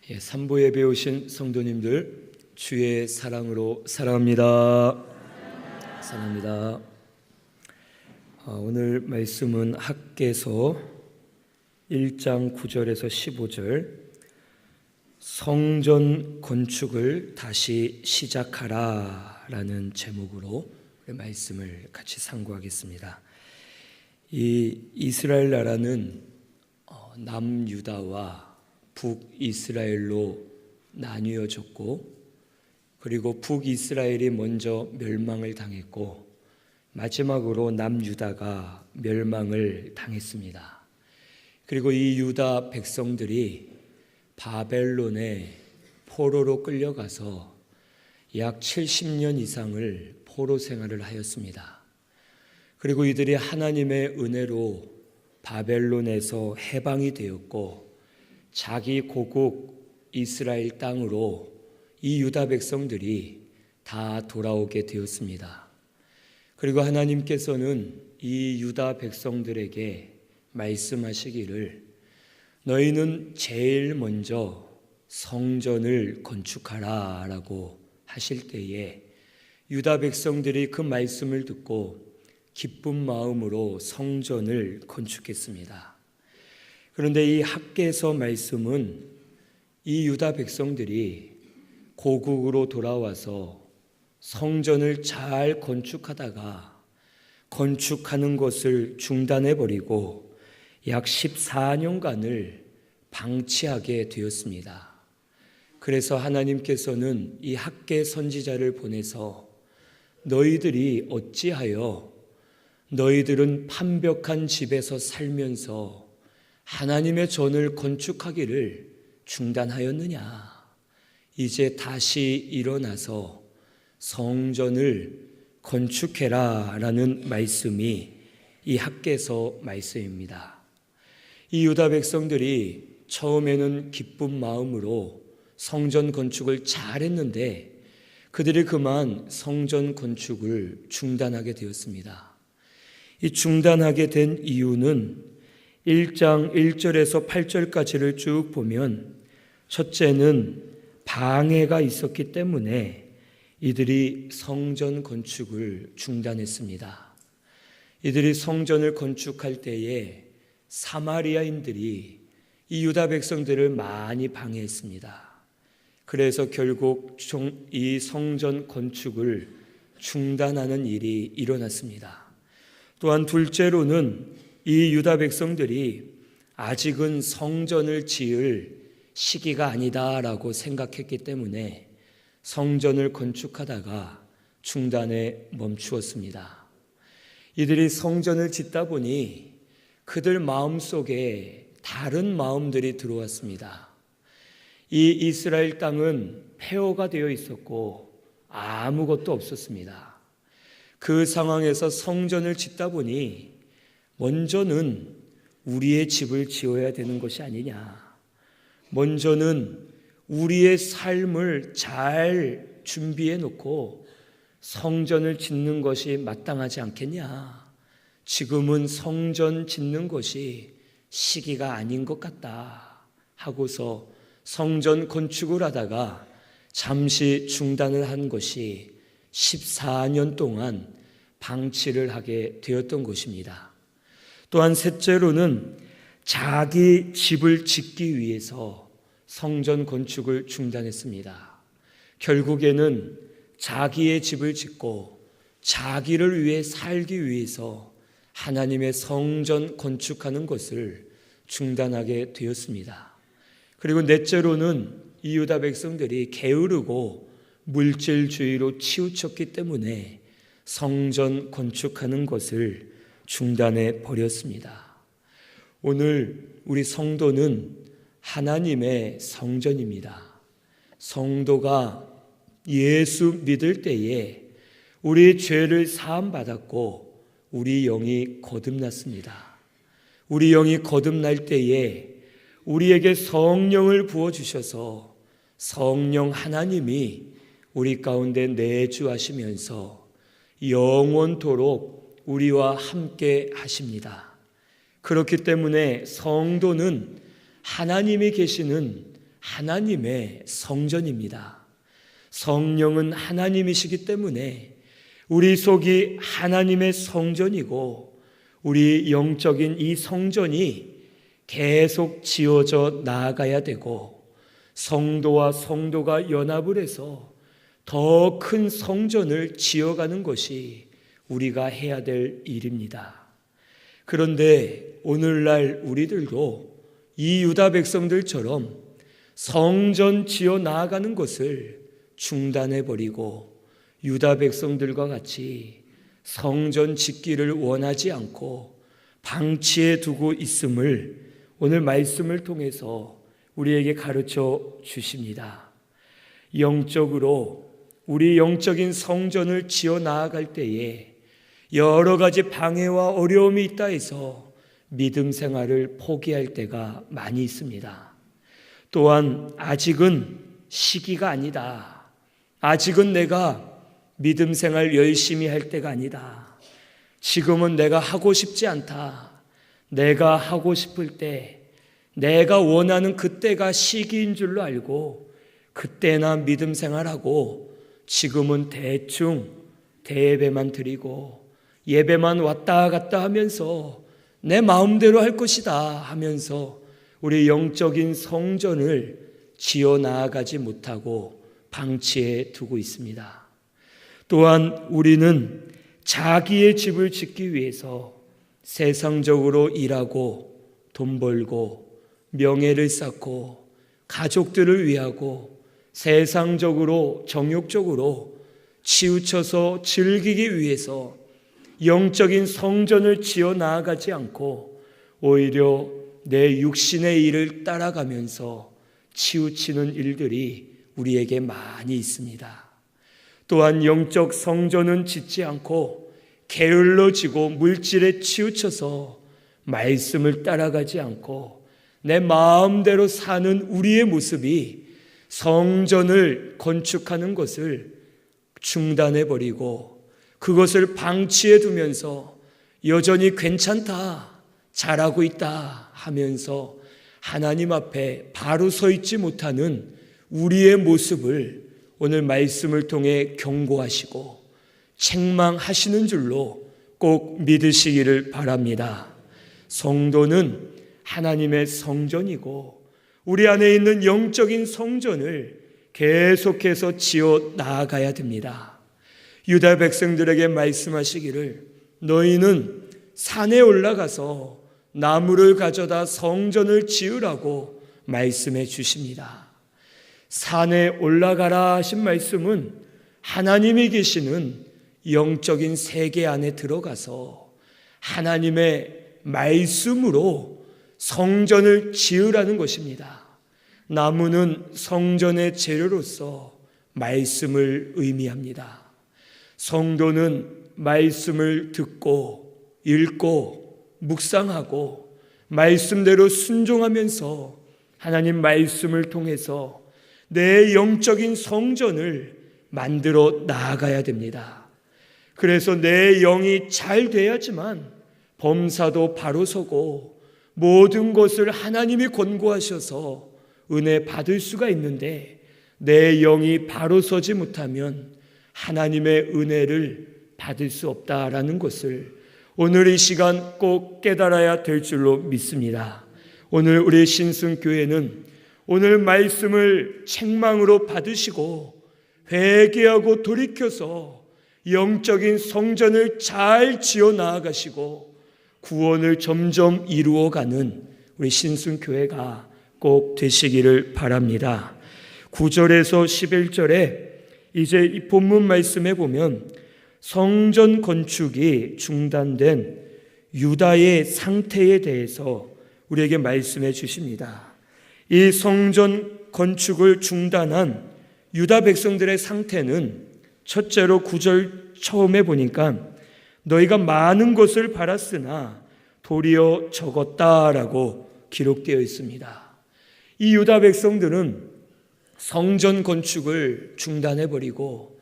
삼부 예배 오신 성도님들 주의 사랑으로 사랑합니다. 사랑합니다. 오늘 말씀은 학개서 1장 9절에서 15절 성전 건축을 다시 시작하라 라는 제목으로 말씀을 같이 상고하겠습니다. 이 이스라엘 나라는 남유다와 북이스라엘로 나뉘어졌고, 그리고 북이스라엘이 먼저 멸망을 당했고 마지막으로 남유다가 멸망을 당했습니다. 그리고 이 유다 백성들이 바벨론에 포로로 끌려가서 약 70년 이상을 포로 생활을 하였습니다. 그리고 이들이 하나님의 은혜로 바벨론에서 해방이 되었고 자기 고국 이스라엘 땅으로 이 유다 백성들이 다 돌아오게 되었습니다. 그리고 하나님께서는 이 유다 백성들에게 말씀하시기를 너희는 제일 먼저 성전을 건축하라 라고 하실 때에 유다 백성들이 그 말씀을 듣고 기쁜 마음으로 성전을 건축했습니다. 그런데 이 학개서 말씀은 이 유다 백성들이 고국으로 돌아와서 성전을 잘 건축하다가 건축하는 것을 중단해버리고 약 14년간을 방치하게 되었습니다. 그래서 하나님께서는 이 학개 선지자를 보내서 너희들이 어찌하여 너희들은 판벽한 집에서 살면서 하나님의 전을 건축하기를 중단하였느냐? 이제 다시 일어나서 성전을 건축해라 라는 말씀이 이 학개서 말씀입니다. 이 유다 백성들이 처음에는 기쁜 마음으로 성전 건축을 잘했는데 그들이 그만 성전 건축을 중단하게 되었습니다. 이 중단하게 된 이유는 1장 1절에서 8절까지를 쭉 보면 첫째는 방해가 있었기 때문에 이들이 성전 건축을 중단했습니다. 이들이 성전을 건축할 때에 사마리아인들이 이 유다 백성들을 많이 방해했습니다. 그래서 결국 이 성전 건축을 중단하는 일이 일어났습니다. 또한 둘째로는 이 유다 백성들이 아직은 성전을 지을 시기가 아니다라고 생각했기 때문에 성전을 건축하다가 중단에 멈추었습니다. 이들이 성전을 짓다 보니 그들 마음속에 다른 마음들이 들어왔습니다. 이 이스라엘 땅은 폐허가 되어 있었고 아무것도 없었습니다. 그 상황에서 성전을 짓다 보니 먼저는 우리의 집을 지어야 되는 것이 아니냐, 먼저는 우리의 삶을 잘 준비해 놓고 성전을 짓는 것이 마땅하지 않겠냐, 지금은 성전 짓는 것이 시기가 아닌 것 같다 하고서 성전 건축을 하다가 잠시 중단을 한 것이 14년 동안 방치를 하게 되었던 것입니다. 또한 셋째로는 자기 집을 짓기 위해서 성전 건축을 중단했습니다. 결국에는 자기의 집을 짓고 자기를 위해 살기 위해서 하나님의 성전 건축하는 것을 중단하게 되었습니다. 그리고 넷째로는 이 유다 백성들이 게으르고 물질주의로 치우쳤기 때문에 성전 건축하는 것을 중단해 버렸습니다. 오늘 우리 성도는 하나님의 성전입니다. 성도가 예수 믿을 때에 우리 죄를 사함 받았고 우리 영이 거듭났습니다. 우리 영이 거듭날 때에 우리에게 성령을 부어주셔서 성령 하나님이 우리 가운데 내주하시면서 영원토록 우리와 함께 하십니다. 그렇기 때문에 성도는 하나님이 계시는 하나님의 성전입니다. 성령은 하나님이시기 때문에 우리 속이 하나님의 성전이고, 우리 영적인 이 성전이 계속 지어져 나아가야 되고, 성도와 성도가 연합을 해서 더 큰 성전을 지어가는 것이 우리가 해야 될 일입니다. 그런데 오늘날 우리들도 이 유다 백성들처럼 성전 지어 나아가는 것을 중단해버리고 유다 백성들과 같이 성전 짓기를 원하지 않고 방치해 두고 있음을 오늘 말씀을 통해서 우리에게 가르쳐 주십니다. 영적으로 우리 영적인 성전을 지어 나아갈 때에 여러 가지 방해와 어려움이 있다 해서 믿음 생활을 포기할 때가 많이 있습니다. 또한 아직은 시기가 아니다. 아직은 내가 믿음 생활 열심히 할 때가 아니다. 지금은 내가 하고 싶지 않다. 내가 하고 싶을 때, 내가 원하는 그때가 시기인 줄로 알고 그때나 믿음 생활하고, 지금은 대충 대예배만 드리고 예배만 왔다 갔다 하면서 내 마음대로 할 것이다 하면서 우리 영적인 성전을 지어 나아가지 못하고 방치해 두고 있습니다. 또한 우리는 자기의 집을 짓기 위해서 세상적으로 일하고 돈 벌고 명예를 쌓고 가족들을 위하고 세상적으로 정욕적으로 치우쳐서 즐기기 위해서 영적인 성전을 지어 나아가지 않고 오히려 내 육신의 일을 따라가면서 치우치는 일들이 우리에게 많이 있습니다. 또한 영적 성전은 짓지 않고 게을러지고 물질에 치우쳐서 말씀을 따라가지 않고 내 마음대로 사는 우리의 모습이 성전을 건축하는 것을 중단해버리고 그것을 방치해 두면서 여전히 괜찮다, 잘하고 있다 하면서 하나님 앞에 바로 서 있지 못하는 우리의 모습을 오늘 말씀을 통해 경고하시고 책망하시는 줄로 꼭 믿으시기를 바랍니다. 성도는 하나님의 성전이고 우리 안에 있는 영적인 성전을 계속해서 지어 나아가야 됩니다. 유다 백성들에게 말씀하시기를 너희는 산에 올라가서 나무를 가져다 성전을 지으라고 말씀해 주십니다. 산에 올라가라 하신 말씀은 하나님이 계시는 영적인 세계 안에 들어가서 하나님의 말씀으로 성전을 지으라는 것입니다. 나무는 성전의 재료로서 말씀을 의미합니다. 성도는 말씀을 듣고 읽고 묵상하고 말씀대로 순종하면서 하나님 말씀을 통해서 내 영적인 성전을 만들어 나아가야 됩니다. 그래서 내 영이 잘 돼야지만 범사도 바로 서고 모든 것을 하나님이 권고하셔서 은혜 받을 수가 있는데 내 영이 바로 서지 못하면 하나님의 은혜를 받을 수 없다라는 것을 오늘 이 시간 꼭 깨달아야 될 줄로 믿습니다. 오늘 우리 신순교회는 오늘 말씀을 책망으로 받으시고 회개하고 돌이켜서 영적인 성전을 잘 지어 나아가시고 구원을 점점 이루어가는 우리 신순교회가 꼭 되시기를 바랍니다. 9절에서 11절에 이제 이 본문 말씀에 보면 성전 건축이 중단된 유다의 상태에 대해서 우리에게 말씀해 주십니다. 이 성전 건축을 중단한 유다 백성들의 상태는 첫째로 9절 처음에 보니까 너희가 많은 것을 바랐으나 도리어 적었다라고 기록되어 있습니다. 이 유다 백성들은 성전 건축을 중단해버리고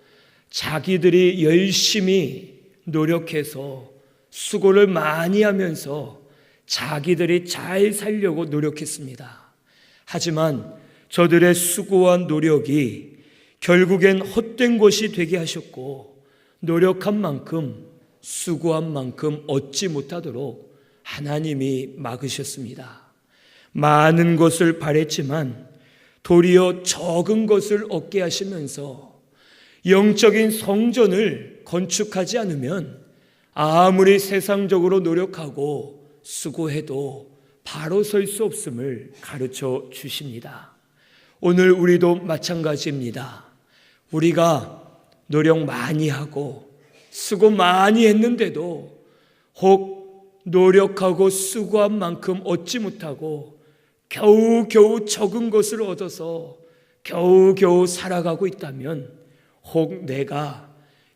자기들이 열심히 노력해서 수고를 많이 하면서 자기들이 잘 살려고 노력했습니다. 하지만 저들의 수고와 노력이 결국엔 헛된 것이 되게 하셨고, 노력한 만큼 수고한 만큼 얻지 못하도록 하나님이 막으셨습니다. 많은 것을 바랬지만 도리어 적은 것을 얻게 하시면서 영적인 성전을 건축하지 않으면 아무리 세상적으로 노력하고 수고해도 바로 설 수 없음을 가르쳐 주십니다. 오늘 우리도 마찬가지입니다. 우리가 노력 많이 하고 수고 많이 했는데도 혹 노력하고 수고한 만큼 얻지 못하고 겨우겨우 적은 것을 얻어서 겨우겨우 살아가고 있다면 혹 내가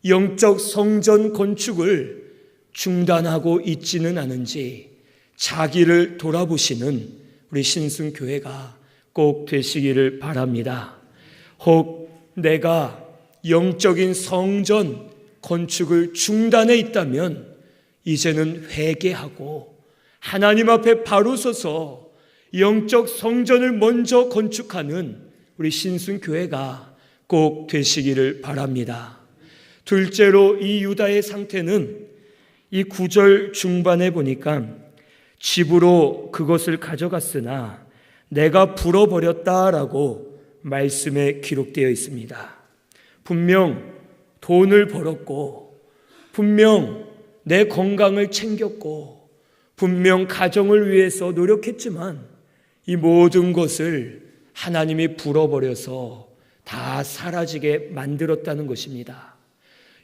영적 성전 건축을 중단하고 있지는 않은지 자기를 돌아보시는 우리 신순교회가 꼭 되시기를 바랍니다. 혹 내가 영적인 성전 건축을 중단해 있다면 이제는 회개하고 하나님 앞에 바로 서서 영적 성전을 먼저 건축하는 우리 신순교회가 꼭 되시기를 바랍니다. 둘째로 이 유다의 상태는 이 9절 중반에 보니까 집으로 그것을 가져갔으나 내가 불어버렸다라고 말씀에 기록되어 있습니다. 분명 돈을 벌었고 분명 내 건강을 챙겼고 분명 가정을 위해서 노력했지만 이 모든 것을 하나님이 불어버려서 다 사라지게 만들었다는 것입니다.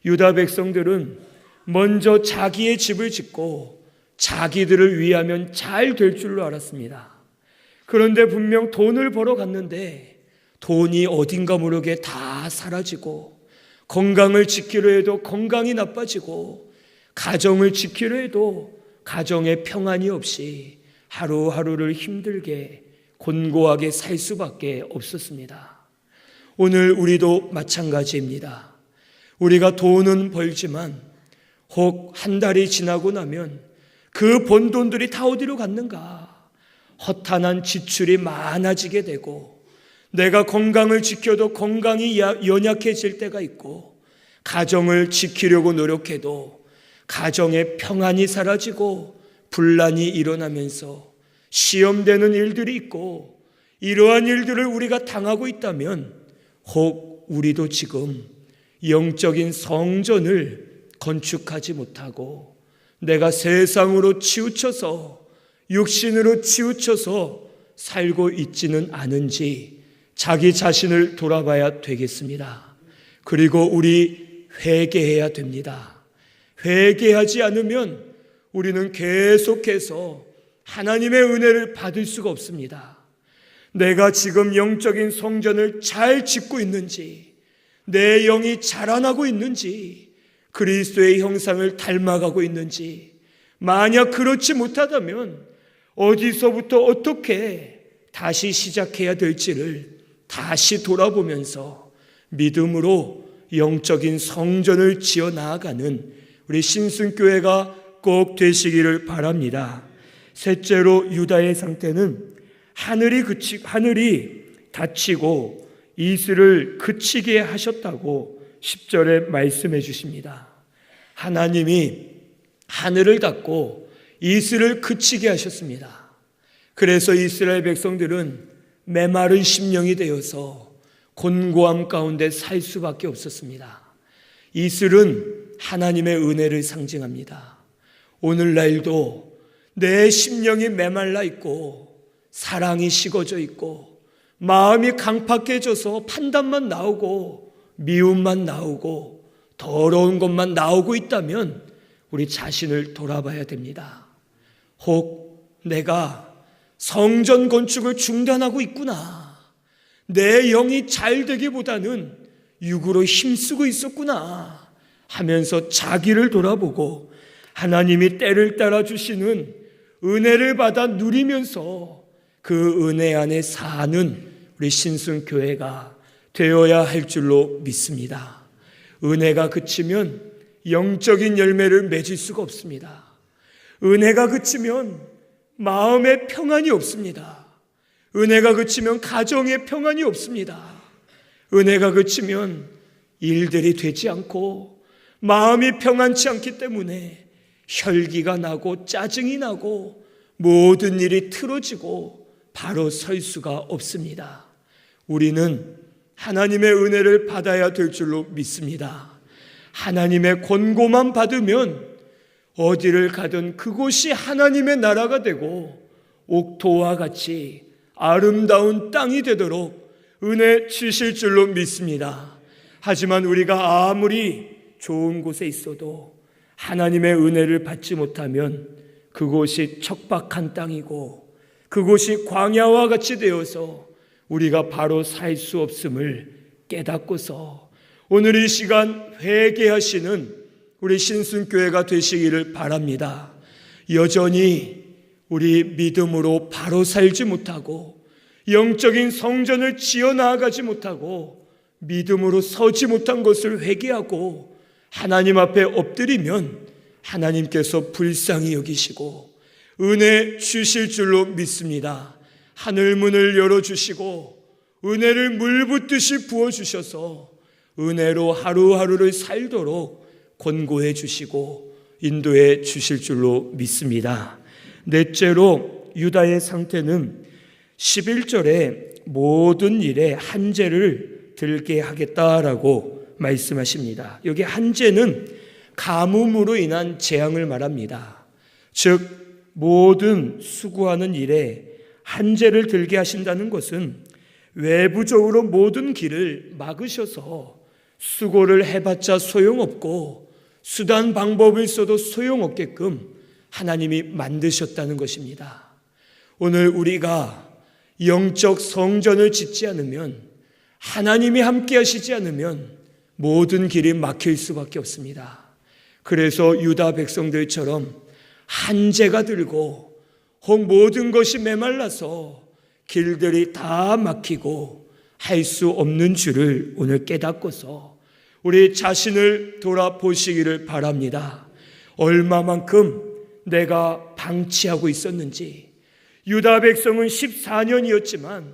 유다 백성들은 먼저 자기의 집을 짓고 자기들을 위하면 잘 될 줄로 알았습니다. 그런데 분명 돈을 벌어 갔는데 돈이 어딘가 모르게 다 사라지고 건강을 지키려 해도 건강이 나빠지고 가정을 지키려 해도 가정에 평안이 없이 하루하루를 힘들게 곤고하게 살 수밖에 없었습니다. 오늘 우리도 마찬가지입니다. 우리가 돈은 벌지만 혹 한 달이 지나고 나면 그 번 돈들이 다 어디로 갔는가? 허탄한 지출이 많아지게 되고 내가 건강을 지켜도 건강이 연약해질 때가 있고 가정을 지키려고 노력해도 가정의 평안이 사라지고 분란이 일어나면서 시험되는 일들이 있고 이러한 일들을 우리가 당하고 있다면 혹 우리도 지금 영적인 성전을 건축하지 못하고 내가 세상으로 치우쳐서 육신으로 치우쳐서 살고 있지는 않은지 자기 자신을 돌아봐야 되겠습니다. 그리고 우리 회개해야 됩니다. 회개하지 않으면 우리는 계속해서 하나님의 은혜를 받을 수가 없습니다. 내가 지금 영적인 성전을 잘 짓고 있는지, 내 영이 자라나고 있는지, 그리스도의 형상을 닮아가고 있는지, 만약 그렇지 못하다면 어디서부터 어떻게 다시 시작해야 될지를 다시 돌아보면서 믿음으로 영적인 성전을 지어 나아가는 우리 신순교회가 꼭 되시기를 바랍니다. 셋째로 유다의 상태는 하늘이 닫히고 이슬을 그치게 하셨다고 10절에 말씀해 주십니다. 하나님이 하늘을 닫고 이슬을 그치게 하셨습니다. 그래서 이스라엘 백성들은 메마른 심령이 되어서 곤고함 가운데 살 수밖에 없었습니다. 이슬은 하나님의 은혜를 상징합니다. 오늘날도 내 심령이 메말라 있고 사랑이 식어져 있고 마음이 강팍해져서 판단만 나오고 미움만 나오고 더러운 것만 나오고 있다면 우리 자신을 돌아봐야 됩니다. 혹 내가 성전 건축을 중단하고 있구나. 내 영이 잘 되기보다는 육으로 힘쓰고 있었구나 하면서 자기를 돌아보고 하나님이 때를 따라 주시는 은혜를 받아 누리면서 그 은혜 안에 사는 우리 신순교회가 되어야 할 줄로 믿습니다. 은혜가 그치면 영적인 열매를 맺을 수가 없습니다. 은혜가 그치면 마음에 평안이 없습니다. 은혜가 그치면 가정에 평안이 없습니다. 은혜가 그치면 일들이 되지 않고 마음이 평안치 않기 때문에 혈기가 나고 짜증이 나고 모든 일이 틀어지고 바로 설 수가 없습니다. 우리는 하나님의 은혜를 받아야 될 줄로 믿습니다. 하나님의 권고만 받으면 어디를 가든 그곳이 하나님의 나라가 되고 옥토와 같이 아름다운 땅이 되도록 은혜 주실 줄로 믿습니다. 하지만 우리가 아무리 좋은 곳에 있어도 하나님의 은혜를 받지 못하면 그곳이 척박한 땅이고 그곳이 광야와 같이 되어서 우리가 바로 살 수 없음을 깨닫고서 오늘 이 시간 회개하시는 우리 신순교회가 되시기를 바랍니다. 여전히 우리 믿음으로 바로 살지 못하고 영적인 성전을 지어나가지 못하고 믿음으로 서지 못한 것을 회개하고 하나님 앞에 엎드리면 하나님께서 불쌍히 여기시고 은혜 주실 줄로 믿습니다. 하늘문을 열어주시고 은혜를 물붓듯이 부어주셔서 은혜로 하루하루를 살도록 권고해 주시고 인도해 주실 줄로 믿습니다. 넷째로 유다의 상태는 11절에 모든 일에 한죄를 들게 하겠다라고 말씀하십니다. 여기 한죄는 가뭄으로 인한 재앙을 말합니다. 즉 모든 수고하는 일에 한죄를 들게 하신다는 것은 외부적으로 모든 길을 막으셔서 수고를 해봤자 소용없고 수단 방법을 써도 소용없게끔 하나님이 만드셨다는 것입니다. 오늘 우리가 영적 성전을 짓지 않으면 하나님이 함께 하시지 않으면 모든 길이 막힐 수밖에 없습니다. 그래서 유다 백성들처럼 한재가 들고 혹 모든 것이 메말라서 길들이 다 막히고 할 수 없는 줄을 오늘 깨닫고서 우리 자신을 돌아보시기를 바랍니다. 얼마만큼 내가 방치하고 있었는지. 유다 백성은 14년이었지만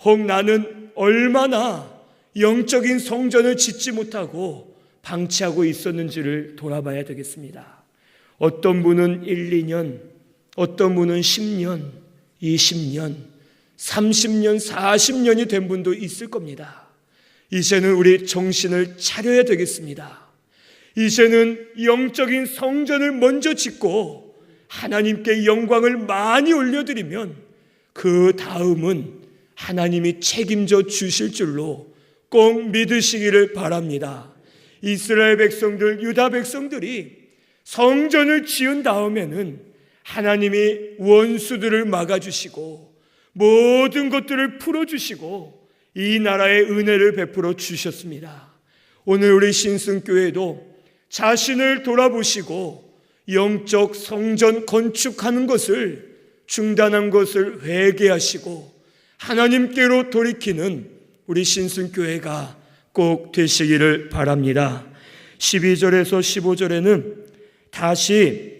혹 나는 얼마나 영적인 성전을 짓지 못하고 방치하고 있었는지를 돌아봐야 되겠습니다. 어떤 분은 1, 2년, 어떤 분은 10년, 20년, 30년, 40년이 된 분도 있을 겁니다. 이제는 우리 정신을 차려야 되겠습니다. 이제는 영적인 성전을 먼저 짓고 하나님께 영광을 많이 올려드리면 그 다음은 하나님이 책임져 주실 줄로 꼭 믿으시기를 바랍니다. 이스라엘 백성들, 유다 백성들이 성전을 지은 다음에는 하나님이 원수들을 막아주시고 모든 것들을 풀어주시고 이 나라의 은혜를 베풀어 주셨습니다. 오늘 우리 신승교회도 자신을 돌아보시고 영적 성전 건축하는 것을 중단한 것을 회개하시고 하나님께로 돌이키는 우리 신승교회가 꼭 되시기를 바랍니다. 12절에서 15절에는 다시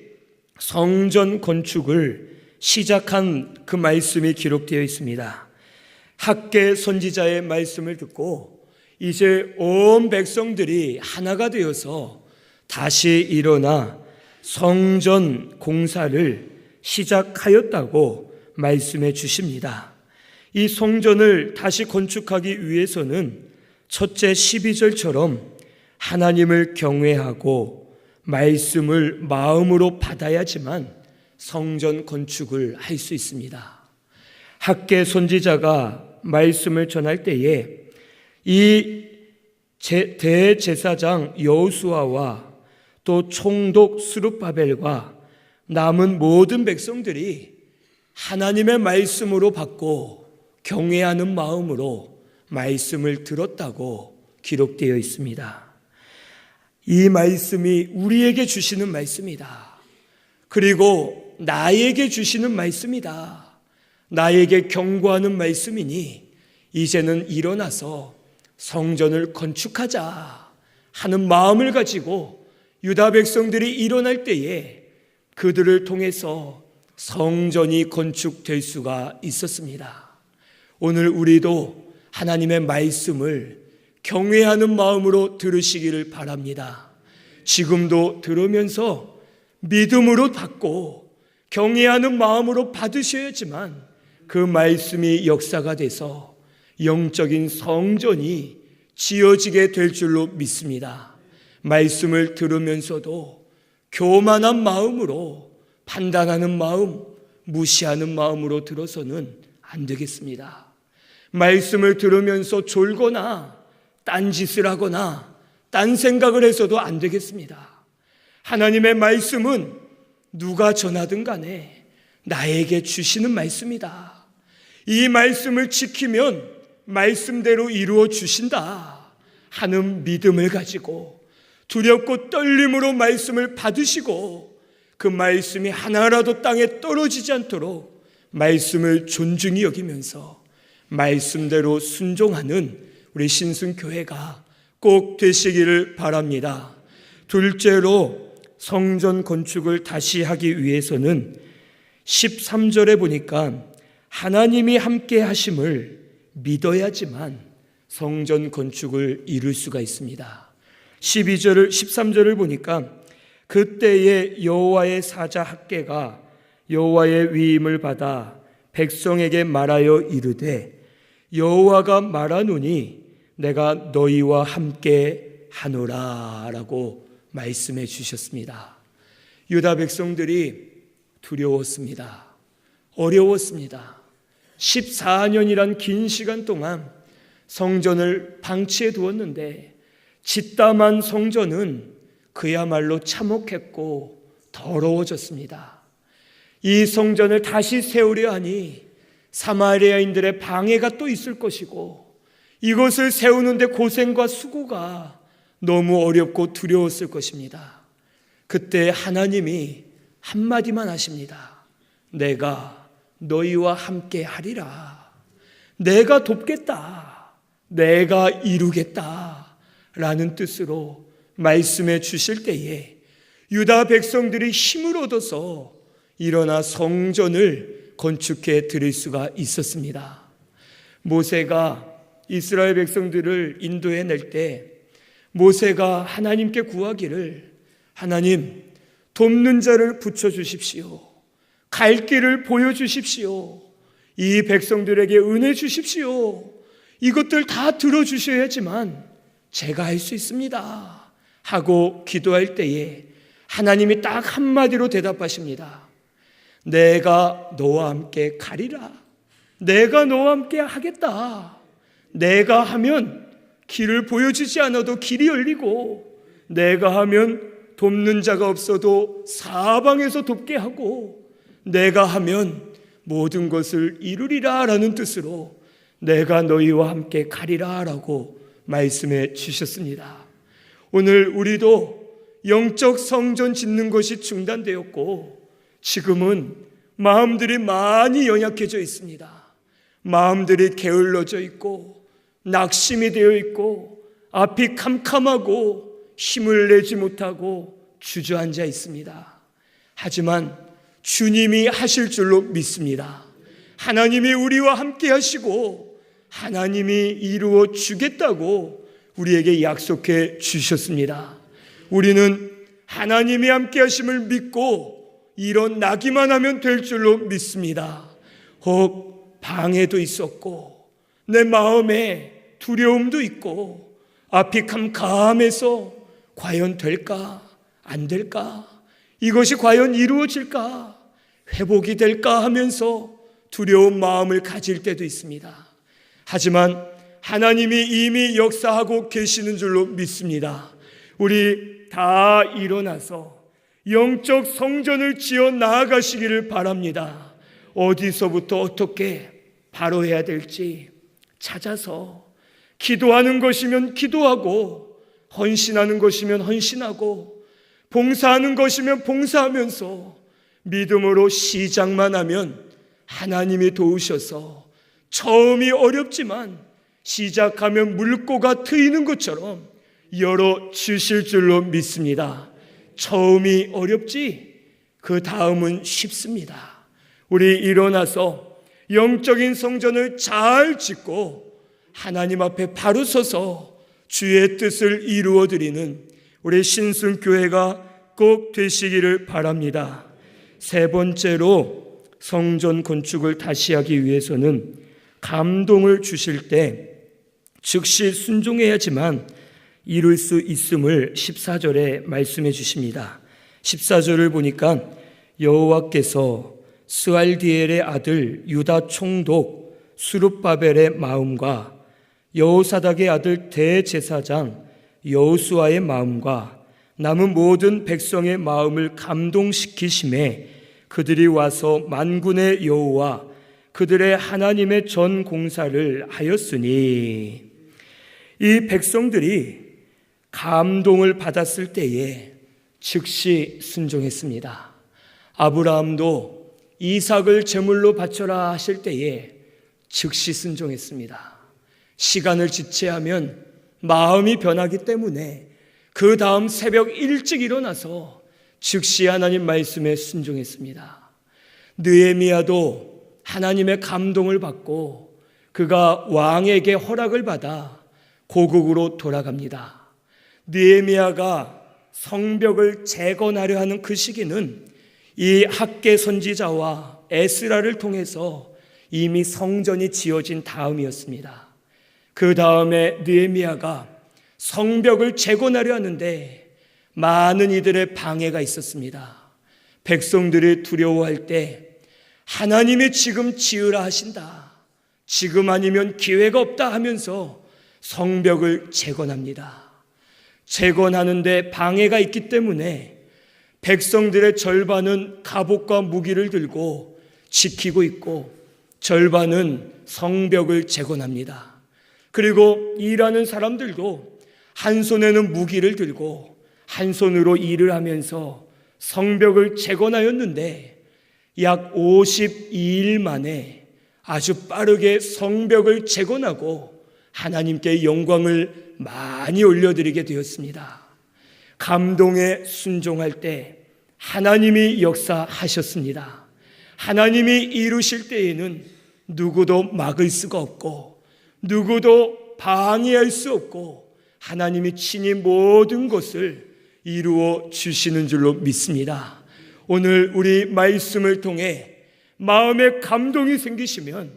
성전 건축을 시작한 그 말씀이 기록되어 있습니다. 학개 선지자의 말씀을 듣고 이제 온 백성들이 하나가 되어서 다시 일어나 성전 공사를 시작하였다고 말씀해 주십니다. 이 성전을 다시 건축하기 위해서는 첫째 12절처럼 하나님을 경외하고 말씀을 마음으로 받아야지만 성전 건축을 할 수 있습니다. 학개 선지자가 말씀을 전할 때에 이 대제사장 여호수아와 또 총독 스룹바벨과 남은 모든 백성들이 하나님의 말씀으로 받고 경외하는 마음으로 말씀을 들었다고 기록되어 있습니다. 이 말씀이 우리에게 주시는 말씀이다. 그리고 나에게 주시는 말씀이다. 나에게 경고하는 말씀이니 이제는 일어나서 성전을 건축하자 하는 마음을 가지고 유다 백성들이 일어날 때에 그들을 통해서 성전이 건축될 수가 있었습니다. 오늘 우리도 하나님의 말씀을 경외하는 마음으로 들으시기를 바랍니다. 지금도 들으면서 믿음으로 받고 경외하는 마음으로 받으셔야지만 그 말씀이 역사가 돼서 영적인 성전이 지어지게 될 줄로 믿습니다. 말씀을 들으면서도 교만한 마음으로, 판단하는 마음, 무시하는 마음으로 들어서는 안 되겠습니다. 말씀을 들으면서 졸거나 딴짓을 하거나 딴 생각을 해서도 안 되겠습니다. 하나님의 말씀은 누가 전하든 간에 나에게 주시는 말씀이다. 이 말씀을 지키면 말씀대로 이루어 주신다 하는 믿음을 가지고 두렵고 떨림으로 말씀을 받으시고 그 말씀이 하나라도 땅에 떨어지지 않도록 말씀을 존중히 여기면서 말씀대로 순종하는 우리 신순교회가 꼭 되시기를 바랍니다. 둘째로 성전 건축을 다시 하기 위해서는 13절에 보니까 하나님이 함께 하심을 믿어야지만 성전 건축을 이룰 수가 있습니다. 13절을 보니까 그때에 여호와의 사자 학개가 여호와의 위임을 받아 백성에게 말하여 이르되 여호와가 말하노니 내가 너희와 함께 하노라 라고 말씀해 주셨습니다. 유다 백성들이 두려웠습니다. 어려웠습니다. 14년이란 긴 시간 동안 성전을 방치해 두었는데 짓담한 성전은 그야말로 참혹했고 더러워졌습니다. 이 성전을 다시 세우려 하니 사마리아인들의 방해가 또 있을 것이고 이것을 세우는데 고생과 수고가 너무 어렵고 두려웠을 것입니다. 그때 하나님이 한마디만 하십니다. 내가 너희와 함께 하리라. 내가 돕겠다. 내가 이루겠다 라는 뜻으로 말씀해 주실 때에 유다 백성들이 힘을 얻어서 일어나 성전을 건축해 드릴 수가 있었습니다. 모세가 이스라엘 백성들을 인도해 낼 때 모세가 하나님께 구하기를 하나님 돕는 자를 붙여주십시오. 갈 길을 보여주십시오. 이 백성들에게 은혜 주십시오. 이것들 다 들어주셔야지만 제가 할 수 있습니다 하고 기도할 때에 하나님이 딱 한마디로 대답하십니다. 내가 너와 함께 가리라. 내가 너와 함께 하겠다. 내가 하면 길을 보여주지 않아도 길이 열리고 내가 하면 돕는 자가 없어도 사방에서 돕게 하고 내가 하면 모든 것을 이루리라 라는 뜻으로 내가 너희와 함께 가리라 라고 말씀해 주셨습니다. 오늘 우리도 영적 성전 짓는 것이 중단되었고 지금은 마음들이 많이 연약해져 있습니다. 마음들이 게을러져 있고 낙심이 되어 있고 앞이 캄캄하고 힘을 내지 못하고 주저앉아 있습니다. 하지만 주님이 하실 줄로 믿습니다. 하나님이 우리와 함께 하시고 하나님이 이루어 주겠다고 우리에게 약속해 주셨습니다. 우리는 하나님이 함께 하심을 믿고 일어나기만 하면 될 줄로 믿습니다. 혹 방해도 있었고 내 마음에 두려움도 있고 앞이 캄캄해서 과연 될까 안 될까 이것이 과연 이루어질까 회복이 될까 하면서 두려운 마음을 가질 때도 있습니다. 하지만 하나님이 이미 역사하고 계시는 줄로 믿습니다. 우리 다 일어나서 영적 성전을 지어 나아가시기를 바랍니다. 어디서부터 어떻게 바로 해야 될지 찾아서 기도하는 것이면 기도하고 헌신하는 것이면 헌신하고 봉사하는 것이면 봉사하면서 믿음으로 시작만 하면 하나님이 도우셔서 처음이 어렵지만 시작하면 물고가 트이는 것처럼 열어주실 줄로 믿습니다. 처음이 어렵지 그 다음은 쉽습니다. 우리 일어나서 영적인 성전을 잘 짓고 하나님 앞에 바로 서서 주의 뜻을 이루어드리는 우리 신순교회가 꼭 되시기를 바랍니다. 세 번째로 성전 건축을 다시 하기 위해서는 감동을 주실 때 즉시 순종해야지만 이룰 수 있음을 14절에 말씀해 주십니다. 14절을 보니까 여호와께서 스알디엘의 아들 유다 총독 수룹바벨의 마음과 여호사닥의 아들 대제사장 여호수아의 마음과 남은 모든 백성의 마음을 감동시키심에 그들이 와서 만군의 여호와 그들의 하나님의 전 공사를 하였으니, 이 백성들이 감동을 받았을 때에 즉시 순종했습니다. 아브라함도 이삭을 제물로 바쳐라 하실 때에 즉시 순종했습니다. 시간을 지체하면 마음이 변하기 때문에 그 다음 새벽 일찍 일어나서 즉시 하나님 말씀에 순종했습니다. 느헤미야도 하나님의 감동을 받고 그가 왕에게 허락을 받아 고국으로 돌아갑니다. 느헤미야가 성벽을 재건하려 하는 그 시기는 이 학개 선지자와 에스라를 통해서 이미 성전이 지어진 다음이었습니다. 그 다음에 느헤미야가 성벽을 재건하려 하는데 많은 이들의 방해가 있었습니다. 백성들이 두려워할 때 하나님이 지금 지으라 하신다, 지금 아니면 기회가 없다 하면서 성벽을 재건합니다. 재건하는데 방해가 있기 때문에 백성들의 절반은 갑옷과 무기를 들고 지키고 있고 절반은 성벽을 재건합니다. 그리고 일하는 사람들도 한 손에는 무기를 들고 한 손으로 일을 하면서 성벽을 재건하였는데 약 52일 만에 아주 빠르게 성벽을 재건하고 하나님께 영광을 많이 올려드리게 되었습니다. 감동에 순종할 때 하나님이 역사하셨습니다. 하나님이 이루실 때에는 누구도 막을 수가 없고 누구도 방해할 수 없고 하나님이 친히 모든 것을 이루어 주시는 줄로 믿습니다. 오늘 우리 말씀을 통해 마음에 감동이 생기시면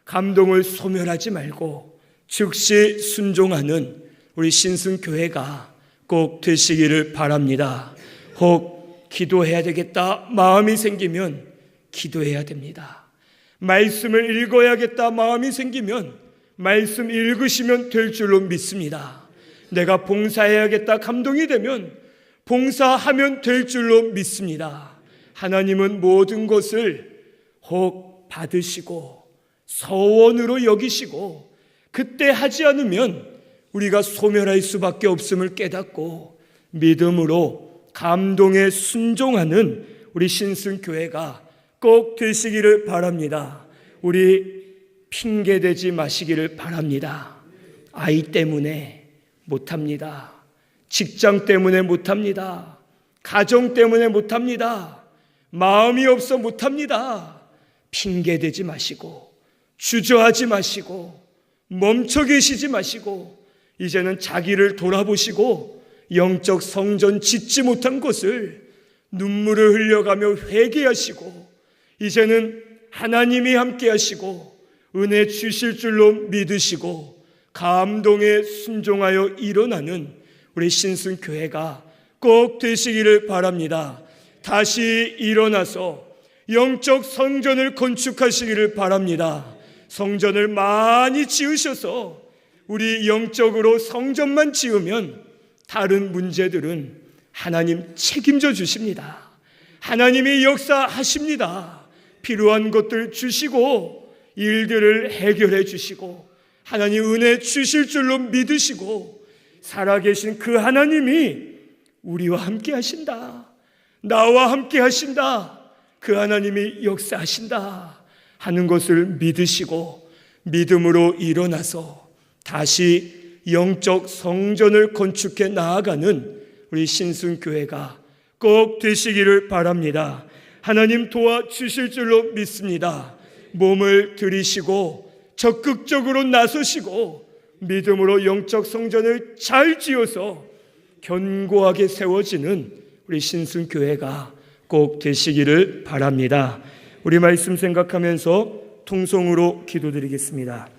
감동을 소멸하지 말고 즉시 순종하는 우리 신순교회가 꼭 되시기를 바랍니다. 혹 기도해야 되겠다 마음이 생기면 기도해야 됩니다. 말씀을 읽어야겠다 마음이 생기면 말씀 읽으시면 될 줄로 믿습니다. 내가 봉사해야겠다 감동이 되면 봉사하면 될 줄로 믿습니다. 하나님은 모든 것을 혹 받으시고 서원으로 여기시고 그때 하지 않으면 우리가 소멸할 수밖에 없음을 깨닫고 믿음으로 감동에 순종하는 우리 신순교회가 꼭 되시기를 바랍니다. 우리 핑계대지 마시기를 바랍니다. 아이 때문에 못합니다. 직장 때문에 못합니다. 가정 때문에 못합니다. 마음이 없어 못합니다. 핑계대지 마시고 주저하지 마시고 멈춰 계시지 마시고 이제는 자기를 돌아보시고 영적 성전 짓지 못한 것을 눈물을 흘려가며 회개하시고 이제는 하나님이 함께 하시고 은혜 주실 줄로 믿으시고 감동에 순종하여 일어나는 우리 신순교회가 꼭 되시기를 바랍니다. 다시 일어나서 영적 성전을 건축하시기를 바랍니다. 성전을 많이 지으셔서 우리 영적으로 성전만 지으면 다른 문제들은 하나님 책임져 주십니다. 하나님이 역사하십니다. 필요한 것들 주시고 일들을 해결해 주시고 하나님 은혜 주실 줄로 믿으시고 살아계신 그 하나님이 우리와 함께 하신다. 나와 함께 하신다. 그 하나님이 역사하신다 하는 것을 믿으시고 믿음으로 일어나서 다시 영적 성전을 건축해 나아가는 우리 신순교회가 꼭 되시기를 바랍니다. 하나님 도와주실 줄로 믿습니다. 몸을 들이시고 적극적으로 나서시고 믿음으로 영적 성전을 잘 지어서 견고하게 세워지는 우리 신순교회가 꼭 되시기를 바랍니다. 우리 말씀 생각하면서 통성으로 기도드리겠습니다.